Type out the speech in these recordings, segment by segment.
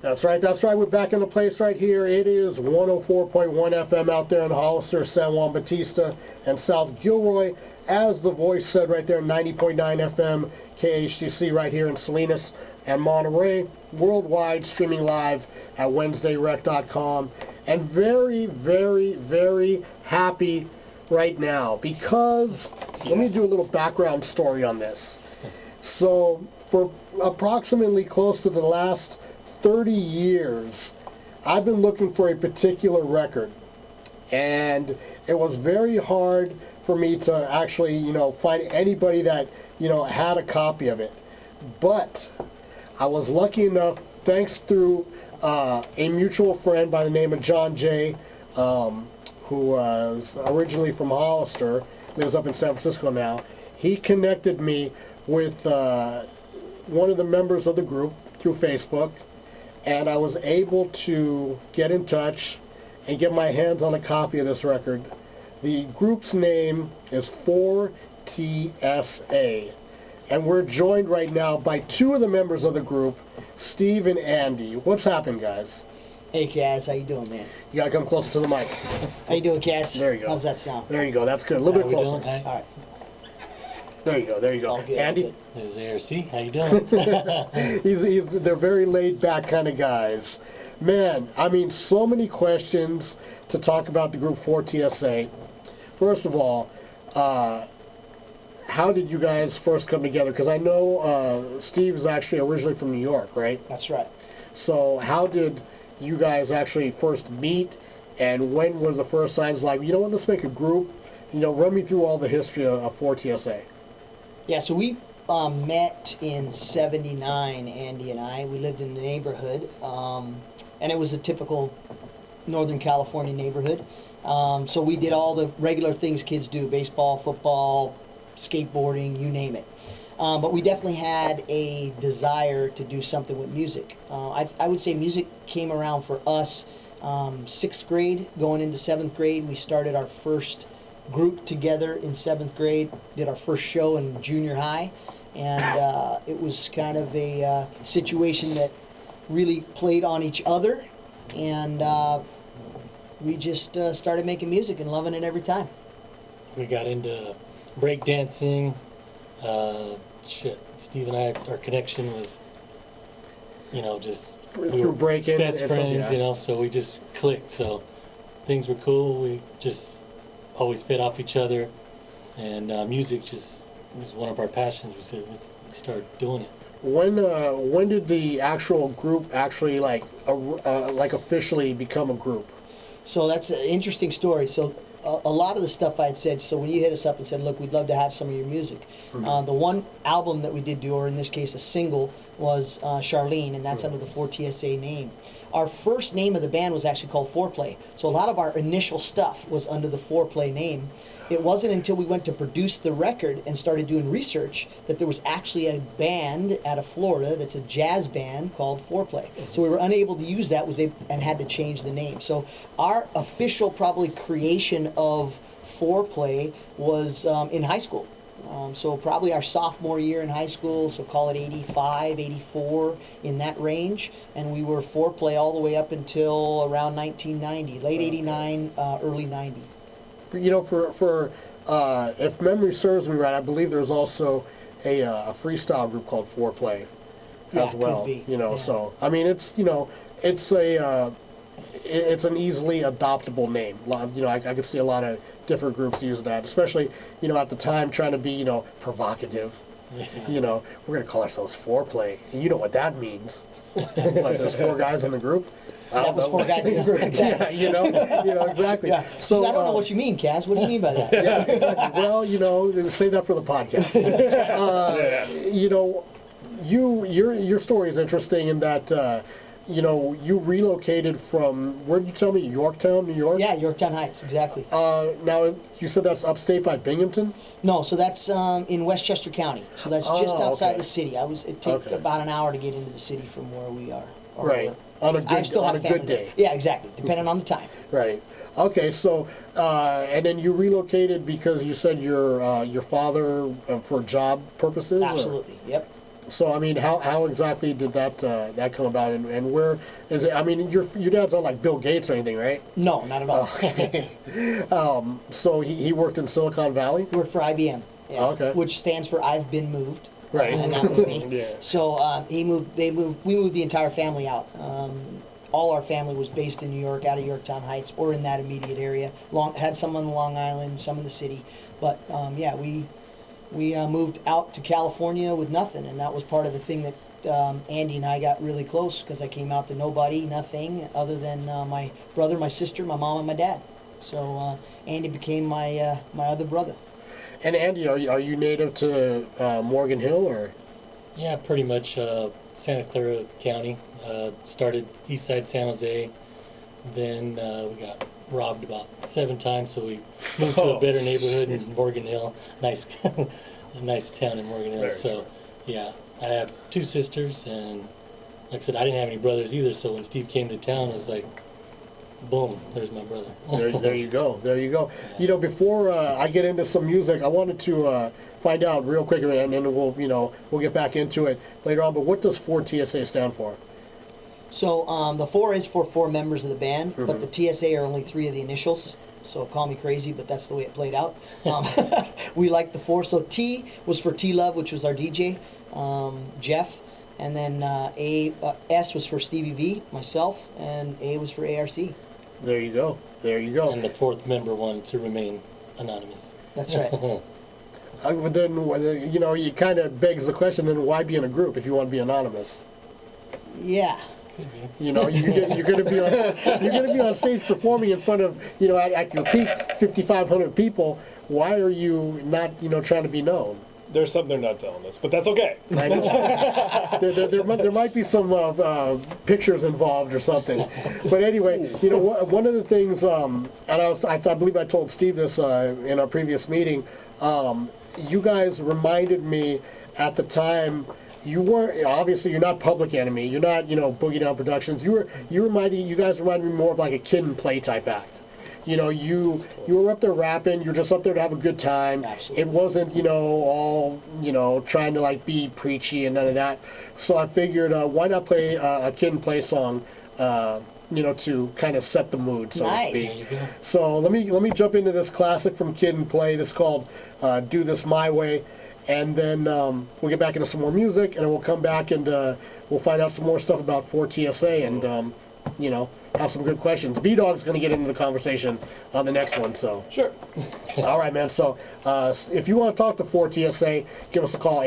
That's right, that's right. We're back in the place right here. It is 104.1 FM out there in Hollister, San Juan Bautista, and South Gilroy. As the voice said right there, 90.9 FM, KHDC right here in Salinas and Monterey. Worldwide, streaming live at WednesdayRec.com. And very, very, very happy right now because, let me do a little background story on this. So, for approximately close to the last 30 years, I've been looking for a particular record, and it was very hard for me to actually, find anybody that, had a copy of it. But I was lucky enough, thanks through a mutual friend by the name of John Jay, who was originally from Hollister, lives up in San Francisco now. He connected me with one of the members of the group through Facebook, and I was able to get in touch and get my hands on a copy of this record. The group's name is 4TSA, and we're joined right now by two of the members of the group, Steve and Andy. What's happening, guys? Hey, Kaz, how you doing, man? You gotta come closer to the mic. How you doing, Kaz? There you go. How's that sound? There you go. That's good. A little bit closer. All right. There you go. There you go. All good, Andy. There's ARC. How you doing? They're very laid-back kind of guys. Man, I mean, so many questions to talk about the group 4TSA. First of all, how did you guys first come together? Because I know Steve is actually originally from New York, right? That's right. So how did you guys actually first meet, and when was the first signs like, you know what, let's make a group? Run me through all the history of 4TSA. Yeah, so we met in '79, Andy and I. We lived in the neighborhood, and it was a typical Northern California neighborhood. So we did all the regular things kids do, baseball, football, skateboarding, you name it. But we definitely had a desire to do something with music. I would say music came around for us 6th grade, going into 7th grade. We started our first group together in 7th grade, did our first show in junior high, and it was kind of a situation that really played on each other, and we just started making music and loving it every time. We got into breakdancing. Steve and I, our connection was, just through breaking, best friends, yeah. So we just clicked. So things were cool. We just always fed off each other, and music just was one of our passions. We said, let's start doing it. When did the actual group actually like officially become a group? So that's an interesting story. So a lot of the stuff I had said, so when you hit us up and said, look, we'd love to have some of your music. Mm-hmm. The one album that we did do, or in this case a single, was Charlene, and that's under the 4TSA name. Our first name of the band was actually called Foreplay. So a lot of our initial stuff was under the Foreplay name. It wasn't until we went to produce the record and started doing research that there was actually a band out of Florida that's a jazz band called Foreplay. So we were unable to use that and had to change the name. So our official probably creation of Foreplay was in high school. So probably our sophomore year in high school, so call it 85, 84, in that range. And we were Foreplay all the way up until around 1990, late 89, early 90. If memory serves me right, I believe there's also a freestyle group called Foreplay as well. Could be. Yeah. So I mean, it's it's an easily adoptable name. I could see a lot of different groups use that, especially at the time trying to be provocative. Yeah. We're gonna call ourselves Foreplay, and you know what that means. Like there's 4 guys in the group. That was 4 guys in the group. Exactly. Yeah, exactly. Yeah. So I don't know what you mean, Kaz. What do you mean by that? Yeah, exactly. Well, save that for the podcast. Your story is interesting in that you relocated from, where did you tell me, Yorktown, New York? Yeah, Yorktown Heights, exactly. Now, you said that's upstate by Binghamton? No, so that's in Westchester County. So that's just outside the city. It takes about an hour to get into the city from where we are. Right. On a good day. Yeah, exactly. Depending on the time. Right. Okay. So, and then you relocated because you said your father for job purposes. Absolutely. Yep. So I mean, how exactly did that come about, and where is it? I mean, your dad's not like Bill Gates or anything, right? No, not at all. So he worked in Silicon Valley. He worked for IBM. Yeah, Okay. Which stands for I've been moved. Right. And that was me. Yeah. So we moved the entire family out. All our family was based in New York, out of Yorktown Heights, or in that immediate area. Had some on Long Island, some in the city. But yeah, we moved out to California with nothing, and that was part of the thing that Andy and I got really close, because I came out to nobody, nothing, other than my brother, my sister, my mom, and my dad. So Andy became my other brother. And Andy, are you native to Morgan Hill, or? Yeah, pretty much Santa Clara County. Started east side San Jose. Then we got robbed about 7 times, so we moved to a better neighborhood in Morgan Hill. Nice, a nice town in Morgan Hill. Very So, true. yeah, I have 2 sisters, and like I said, I didn't have any brothers either. So when Steve came to town, it was like, boom, there's my brother. There you go. There you go. Yeah. You know, before I get into some music, I wanted to find out real quick, and then we'll get back into it later on. But what does 4TSA stand for? So the 4 is for 4 members of the band, but Mhm. the TSA are only 3 of the initials. So call me crazy, but that's the way it played out. We like the 4. So T was for T-Love, which was our DJ, Jeff. And then S was for Stevie V, myself, and A was for ARC. There you go. There you go. And the 4th member wanted to remain anonymous. That's right. But then, it kind of begs the question, then why be in a group if you want to be anonymous? Yeah. You're going to be on stage performing in front of, at your peak, 5,500 people. Why are you not, trying to be known? There's something they're not telling us, but that's okay. I know. there might be some pictures involved or something. But anyway, one of the things, and I believe I told Steve this in our previous meeting, you guys reminded me at the time. You weren't, obviously you're not Public Enemy, you're not, Boogie Down Productions. You guys reminded me more of like a Kid and Play type act. You were up there rapping, you're just up there to have a good time. Absolutely. It wasn't, all, trying to like be preachy and none of that. So I figured, why not play a Kid and Play song, to kind of set the mood, so Nice. to speak. So let me jump into this classic from Kid and Play. This is called Do This My Way. And then we'll get back into some more music, and then we'll come back and we'll find out some more stuff about 4TSA and, have some good questions. B-Dog's going to get into the conversation on the next one, so. Sure. All right, man. So if you want to talk to 4TSA, give us a call,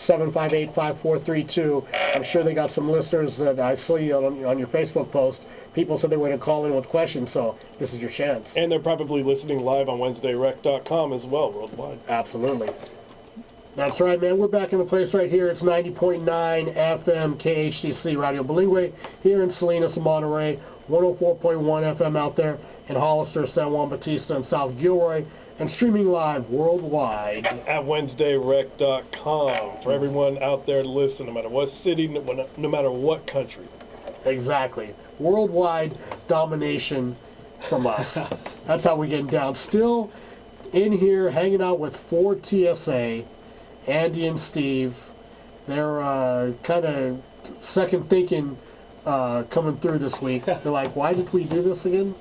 831-758-5432. I'm sure they got some listeners that I see on your Facebook post. People said they were going to call in with questions, so this is your chance. And they're probably listening live on WednesdayRec.com as well, worldwide. Absolutely. That's right, man. We're back in the place right here. It's 90.9 FM KHDC Radio Bilingue here in Salinas and Monterey, 104.1 FM out there in Hollister, San Juan Bautista, and South Gilroy, and streaming live worldwide At WednesdayRec.com for everyone out there to listen, no matter what city, no matter what country. Exactly. Worldwide domination from us. That's how we're getting down. Still in here hanging out with 4TSA. Andy and Steve, they're kind of second thinking coming through this week. They're like, why did we do this again?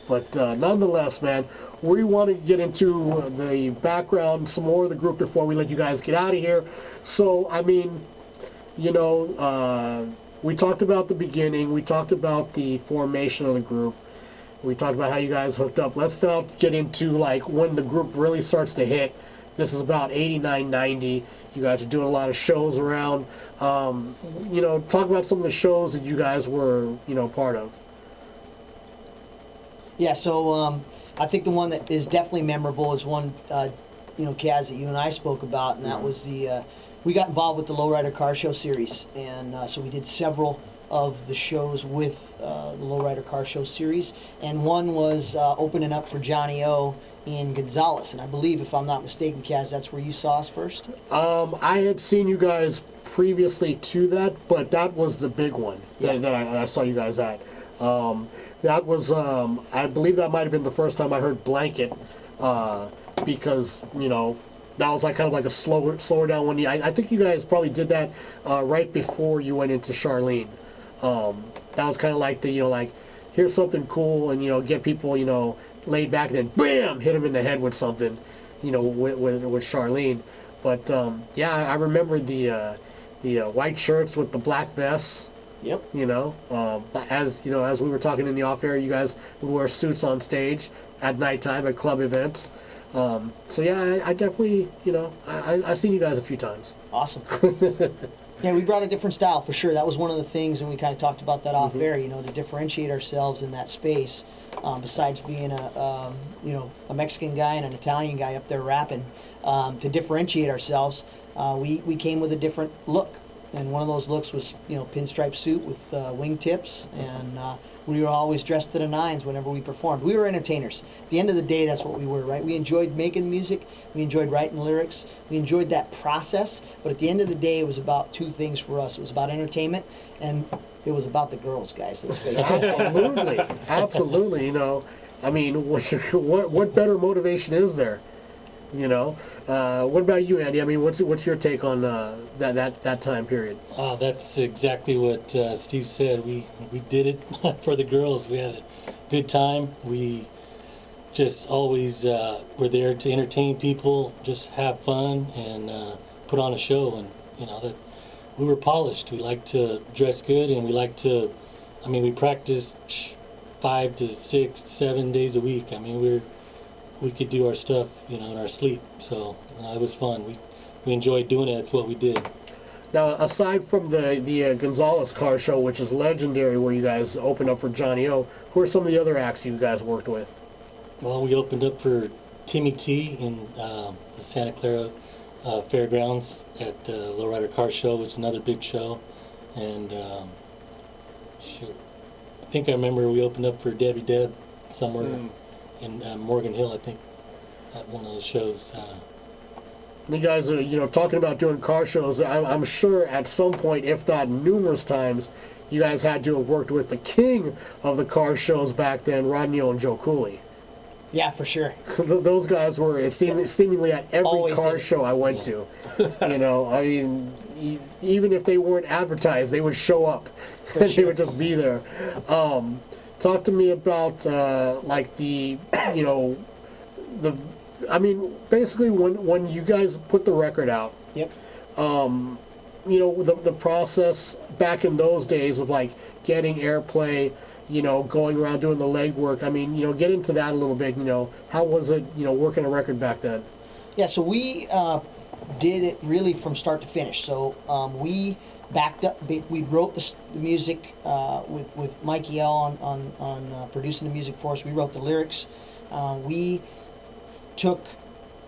But nonetheless, man, we want to get into the background, some more of the group before we let you guys get out of here. So, I mean, we talked about the beginning. We talked about the formation of the group. We talked about how you guys hooked up. Let's now get into, like, when the group really starts to hit. This is about 89, 90. You guys are doing a lot of shows around. Talk about some of the shows that you guys were, part of. Yeah, so I think the one that is definitely memorable is one, Kaz, that you and I spoke about, and that was we got involved with the Lowrider Car Show series, and so we did several of the shows with the Lowrider Car Show series, and one was opening up for Johnny O in Gonzales, and I believe, if I'm not mistaken, Kaz, that's where you saw us first? I had seen you guys previously to that, but that was the big one that I saw you guys at. That was, I believe that might have been the first time I heard Blanket, because, that was like kind of like a slower down one. I think you guys probably did that right before you went into Charlene. That was kind of like the, like, here's something cool, and, get people, laid back, and then bam, hit them in the head with something, with Charlene. But yeah, I remember the white shirts with the black vests. Yep. As as we were talking in the off air, you guys would wear suits on stage at nighttime at club events. So yeah, I definitely, I've seen you guys a few times. Awesome. Yeah, we brought a different style for sure. That was one of the things, and we kind of talked about that off air. To differentiate ourselves in that space. Besides being a Mexican guy and an Italian guy up there rapping, to differentiate ourselves, we came with a different look. And one of those looks was, pinstripe suit with wingtips, and we were always dressed to the nines whenever we performed. We were entertainers. At the end of the day, that's what we were, right? We enjoyed making music, we enjoyed writing lyrics, we enjoyed that process, but at the end of the day, it was about two things for us. It was about entertainment, and it was about the girls, guys. Let's face it. Absolutely, absolutely. I mean, what better motivation is there? What about you, Andy? I mean, what's your take on that time period? That's exactly what Steve said. We did it for the girls. We had a good time. We just always were there to entertain people, just have fun, and put on a show. And that we were polished. We liked to dress good, and we liked to. I mean, we practiced 5 to 6, 7 days a week. I mean, we could do our stuff, in our sleep. So it was fun. We enjoyed doing it. It's what we did. Now, aside from the Gonzalez car show, which is legendary, where you guys opened up for Johnny O, who are some of the other acts you guys worked with? Well, we opened up for Timmy T in the Santa Clara Fairgrounds at the Lowrider Car Show, which is another big show. And I think I remember we opened up for Debbie Deb somewhere. In Morgan Hill, I think, at one of those shows. You guys are, talking about doing car shows. I'm sure at some point, if not numerous times, you guys had to have worked with the king of the car shows back then, Rodney O and Joe Cooley. Yeah, for sure. Those guys were seemingly at every Always car did. show I went to. I mean, even if they weren't advertised, they would show up. And they would just be there. Talk to me about basically when you guys put the record out. Yep. The process back in those days of getting airplay, going around doing the legwork. I mean, get into that a little bit. How was it, working a record back then? Yeah, so we did it really from start to finish. So we backed up. We wrote the music with Mikey L on producing the music for us. We wrote the lyrics. We took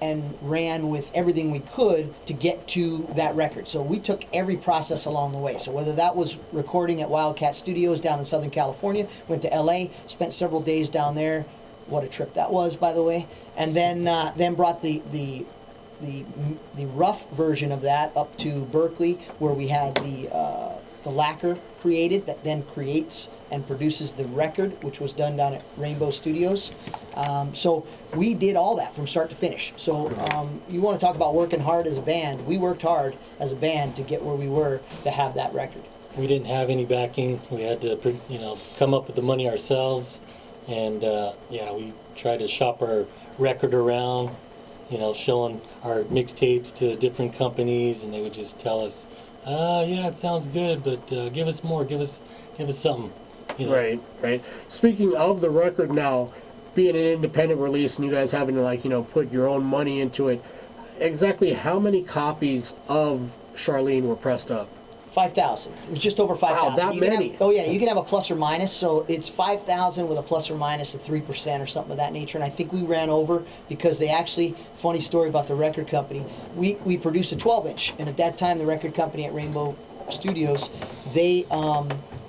and ran with everything we could to get to that record. So we took every process along the way. So whether that was recording at Wildcat Studios down in Southern California, went to LA, spent several days down there. What a trip that was, by the way. And then brought the rough version of that up to Berkeley, where we had the lacquer created that then creates and produces the record, which was done down at Rainbow Studios. So we did all that from start to finish. So you want to talk about working hard as a band. We worked hard as a band to get where we were to have that record. We didn't have any backing. We had to, come up with the money ourselves. And we tried to shop our record around, showing our mixtapes to different companies, and they would just tell us, yeah, it sounds good, but give us more, give us something. Right. Speaking of the record now, being an independent release and you guys having to put your own money into it, exactly how many copies of Charlene were pressed up? 5,000. It was just over 5,000. Wow, that many. You can have a plus or minus, so it's 5,000 with a plus or minus of 3% or something of that nature, and I think we ran over because they actually, funny story about the record company, we produced a 12-inch, and at that time the record company at Rainbow Studios, they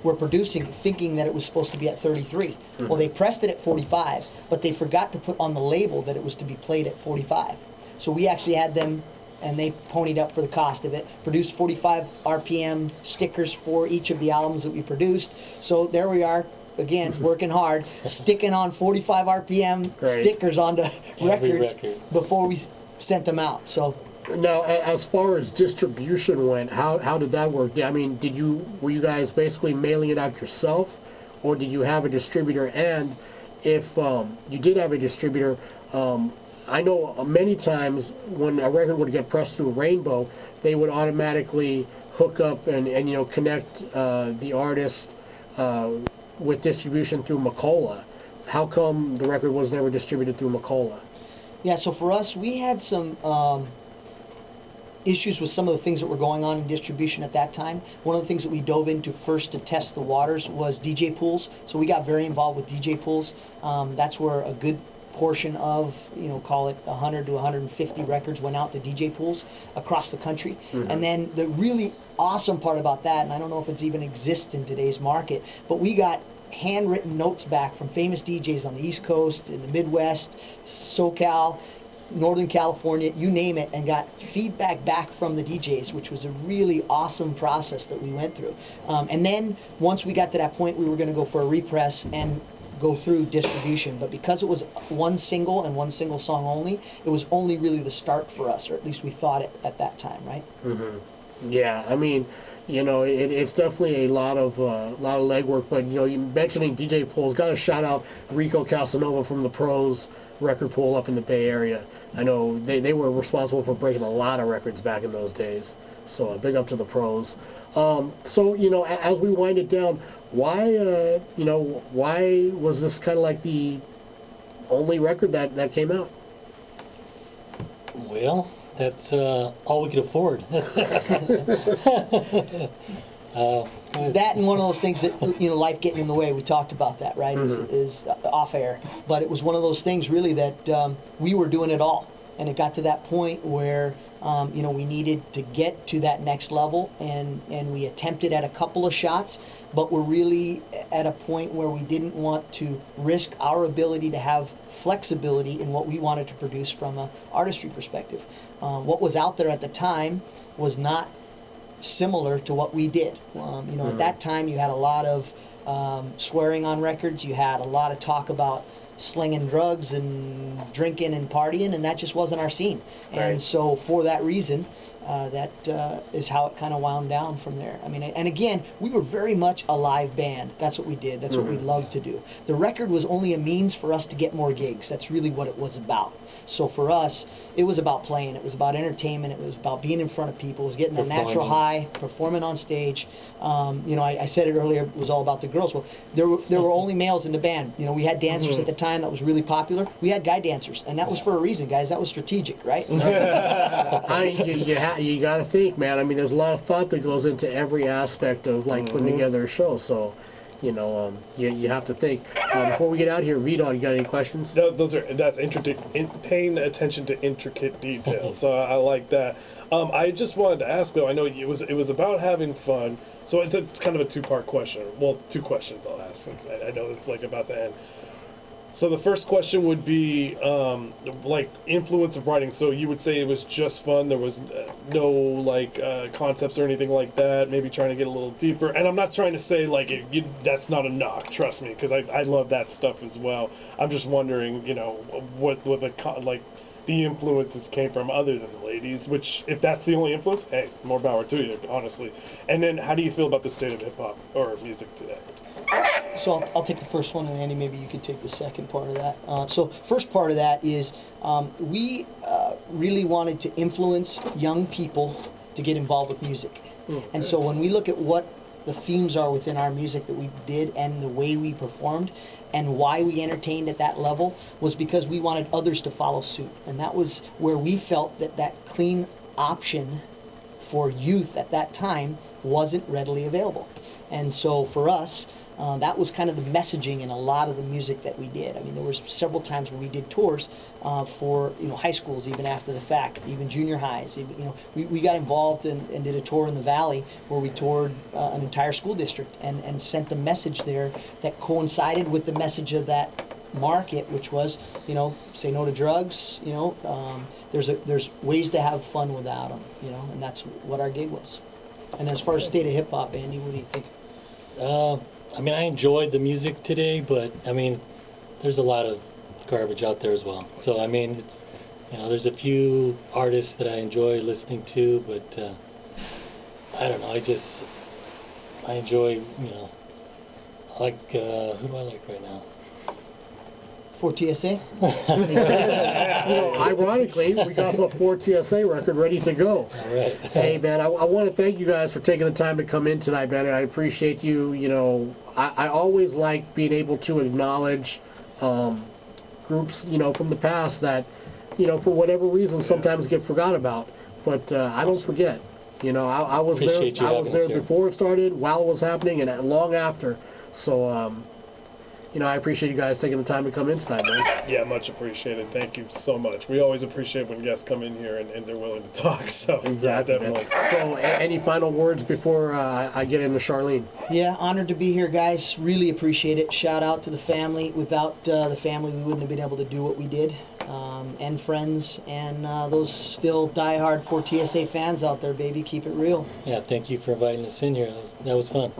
were producing thinking that it was supposed to be at 33. Mm-hmm. Well, they pressed it at 45, but they forgot to put on the label that it was to be played at 45. So we actually had them, and they ponied up for the cost of it, produced 45 RPM stickers for each of the albums that we produced. So there we are, again, working hard, sticking on 45 RPM stickers onto records before we sent them out. So now, as far as distribution went, how did that work? I mean, were you guys basically mailing it out yourself, or did you have a distributor? And if you did have a distributor, I know many times when a record would get pressed through Rainbow, they would automatically hook up and connect the artist with distribution through Macola. How come the record was never distributed through Macola? Yeah, so for us, we had some issues with some of the things that were going on in distribution at that time. One of the things that we dove into first to test the waters was DJ pools. So we got very involved with DJ pools. That's where a good portion of, call it 100 to 150 records went out to DJ pools across the country. Mm-hmm. And then the really awesome part about that, and I don't know if it's even exists in today's market, but we got handwritten notes back from famous DJs on the East Coast, in the Midwest, SoCal, Northern California, you name it, and got feedback back from the DJs, which was a really awesome process that we went through. And then once we got to that point, we were going to go for a repress and go through distribution. But because it was one single and one single song only, it was only really the start for us, or at least we thought it at that time, right? Mm-hmm. Yeah, I mean, it's definitely a lot of legwork. But you mentioning DJ pools, got to shout out Rico Casanova from the Pros record pool up in the Bay Area. I know they were responsible for breaking a lot of records back in those days. So big up to the Pros. So as we wind it down, why was this kind of like the only record that came out? Well, that's all we could afford. That and one of those things that, life getting in the way, we talked about that, right, Mm-hmm. is off air. But it was one of those things really that we were doing it all. And it got to that point where, we needed to get to that next level, and we attempted at a couple of shots, but we're really at a point where we didn't want to risk our ability to have flexibility in what we wanted to produce from an artistry perspective. What was out there at the time was not similar to what we did. At that time you had a lot of swearing on records, you had a lot of talk about slinging drugs and drinking and partying, and that just wasn't our scene. Right. And so for that reason, that is how it kind of wound down from there. I mean, and again, we were very much a live band. That's what we did. That's what we loved to do. The record was only a means for us to get more gigs. That's really what it was about. So for us, it was about playing. It was about entertainment. It was about being in front of people. It was getting a natural high, performing on stage. I said it earlier, it was all about the girls. Well, there were only males in the band. We had dancers at the time that was really popular. We had guy dancers, and that was for a reason, guys. That was strategic, right? You got to think, man. I mean, there's a lot of thought that goes into every aspect of putting together a show. So, you have to think. Before we get out here, Vito, you got any questions? No, that's paying attention to intricate details. So I like that. I just wanted to ask though. I know it was about having fun. So it's kind of a two-part question. Well, two questions I'll ask since I know it's about to end. So the first question would be influence of writing. So you would say it was just fun. There was no concepts or anything like that. Maybe trying to get a little deeper. And I'm not trying to say that's not a knock. Trust me, because I love that stuff as well. I'm just wondering, what the influences came from other than the ladies. Which, if that's the only influence, hey, more power to you, honestly. And then, how do you feel about the state of hip hop or music today? So I'll take the first one, and Andy, maybe you could take the second part of that. So first part of that is we really wanted to influence young people to get involved with music. And so when we look at what the themes are within our music that we did and the way we performed and why we entertained at that level was because we wanted others to follow suit. And that was where we felt that clean option for youth at that time wasn't readily available. And so for us, that was kind of the messaging in a lot of the music that we did. I mean, there was several times where we did tours for high schools, even after the fact, even junior highs. We got involved and did a tour in the Valley where we toured an entire school district and sent a message there that coincided with the message of that market, which was, say no to drugs. There's ways to have fun without them. And that's what our gig was. And as far as state of hip hop, Andy, what do you think? I mean, I enjoyed the music today, but I mean, there's a lot of garbage out there as well. So I mean, You know, there's a few artists that I enjoy listening to, but I don't know. I enjoy, you know, I like, who do I like right now? For TSA? You know, ironically, we got the 4TSA record ready to go. All right. Hey, man, I want to thank you guys for taking the time to come in tonight, man. I appreciate you. You know, I always like being able to acknowledge groups, you know, from the past that, you know, for whatever reason sometimes get forgot about. But I don't forget. You know, I was Appreciate there. you I was having there us here. before it started, while it was happening, and long after. So, you know, I appreciate you guys taking the time to come in tonight, man. Yeah, much appreciated. Thank you so much. We always appreciate when guests come in here and they're willing to talk. So yeah, Exactly, man. definitely. So, any final words before I get into Charlene? Yeah, honored to be here, guys. Really appreciate it. Shout out to the family. Without the family, we wouldn't have been able to do what we did. And friends, and those still diehard 4TSA fans out there, baby. Keep it real. Yeah, thank you for inviting us in here. That was fun.